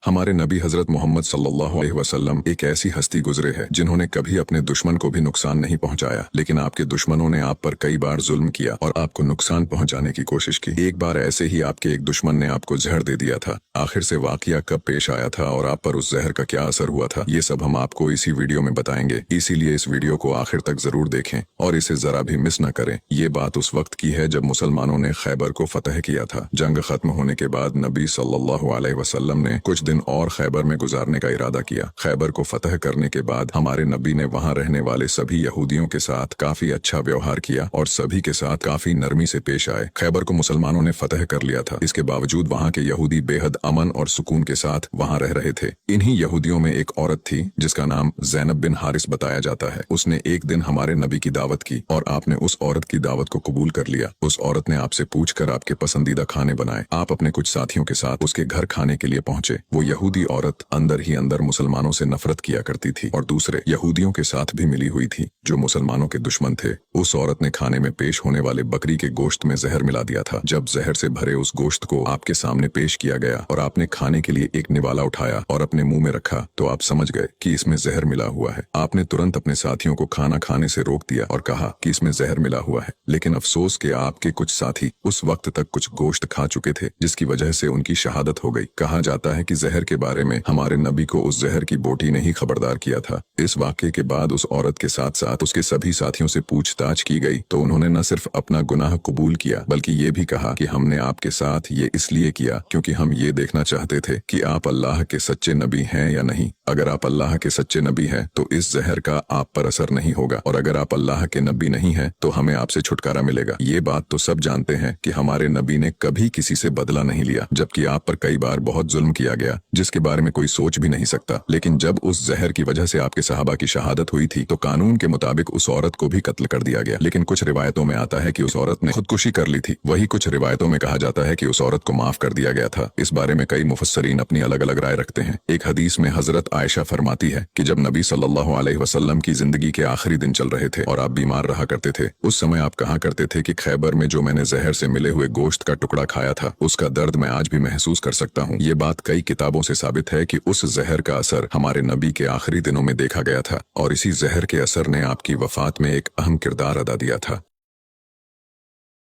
हमारे नबी हजरत मोहम्मद सल्लल्लाहु अलैहि वसल्लम एक ऐसी हस्ती गुजरे है जिन्होंने कभी अपने दुश्मन को भी नुकसान नहीं पहुंचाया, लेकिन आपके दुश्मनों ने आप पर कई बार जुल्म किया और आपको नुकसान पहुंचाने की कोशिश की। एक बार ऐसे ही आपके एक दुश्मन ने आपको जहर दे दिया था। आखिर से वाकया कब पेश आया था और आप पर उस जहर का क्या असर हुआ था, ये सब हम आपको इसी वीडियो में बताएंगे। इसीलिए इस वीडियो को आखिर तक जरूर देखें और इसे जरा भी मिस न करें। ये बात उस वक्त की है जब मुसलमानों ने खैबर को फतह किया था। जंग खत्म होने के बाद नबी सल्लल्लाहु अलैहि वसल्लम ने कुछ दिन और खैबर में गुजारने का इरादा किया। खैबर को फतह करने के बाद हमारे नबी ने वहां रहने वाले सभी यहूदियों के साथ काफी अच्छा व्यवहार किया और सभी के साथ काफी नरमी से पेश आए। खैबर को मुसलमानों ने फतह कर लिया था, इसके बावजूद वहां के यहूदी बेहद अमन और सुकून के साथ वहां रह रहे थे। इन्हीं यहूदियों में एक औरत थी जिसका नाम ज़ैनब बिन हारिस बताया जाता है। उसने एक दिन हमारे नबी की दावत की और आपने उस औरत की दावत को कबूल कर लिया। उस औरत ने आपसे पूछकर आपके पसंदीदा खाने बनाए। आप अपने कुछ साथियों के साथ उसके घर खाने के लिए पहुंचे। वो यहूदी औरत अंदर ही अंदर मुसलमानों से नफरत किया करती थी और दूसरे यहूदियों के साथ भी मिली हुई थी जो मुसलमानों के दुश्मन थे। उस औरत ने खाने में पेश होने वाले बकरी के गोश्त में जहर मिला दिया था। जब जहर से भरे उस गोश्त को आपके सामने पेश किया गया और आपने खाने के लिए एक निवाला उठाया और अपने मुंह में रखा तो आप समझ गए कि इसमें जहर मिला हुआ है। आपने तुरंत अपने साथियों को खाना खाने से रोक दिया और कहा कि इसमें जहर मिला हुआ है, लेकिन अफसोस के आपके कुछ साथी उस वक्त तक कुछ गोश्त खा चुके थे जिसकी वजह से उनकी शहादत हो गई। कहा जाता है कि जहर के बारे में हमारे नबी को उस जहर की बोटी ने ही खबरदार किया था। इस वाक़े के बाद उस औरत के साथ साथ उसके सभी साथियों से पूछताछ की गई तो उन्होंने न सिर्फ अपना गुनाह कबूल किया बल्कि ये भी कहा कि हमने आपके साथ ये इसलिए किया क्योंकि हम ये देखना चाहते थे कि आप अल्लाह के सच्चे नबी हैं या नहीं। अगर आप अल्लाह के सच्चे नबी हैं तो इस जहर का आप पर असर नहीं होगा और अगर आप अल्लाह के नबी नहीं हैं तो हमें आपसे छुटकारा मिलेगा। ये बात तो सब जानते हैं कि हमारे नबी ने कभी किसी से बदला नहीं लिया, जबकि आप पर कई बार बहुत जुल्म किया गया जिसके बारे में कोई सोच भी नहीं सकता। लेकिन जब उस जहर की वजह से आपके सहाबा की शहादत हुई थी तो कानून के मुताबिक उस औरत को भी कत्ल कर दिया गया। लेकिन कुछ रिवायतों में आता है कि उस औरत ने खुदकुशी कर ली थी। वही कुछ रिवायतों में कहा जाता है कि उस औरत को माफ कर दिया गया था। इस बारे में कई मुफस्सरीन अपनी अलग अलग राय रखते हैं। एक हदीस में हजरत आयशा फरमाती है कि जब नबी सल्लल्लाहु अलैहि वसल्लम की जिंदगी के आखिरी दिन चल रहे थे और आप बीमार रहा करते थे, उस समय आप कहा करते थे कि खैबर में जो मैंने जहर से मिले हुए गोश्त का टुकड़ा खाया था उसका दर्द मैं आज भी महसूस कर सकता हूँ। ये बात कई किताबों से साबित है कि उस जहर का असर हमारे नबी के आखिरी दिनों में देखा गया था और इसी जहर के असर ने आपकी वफात में एक अहम किरदार अदा दिया था।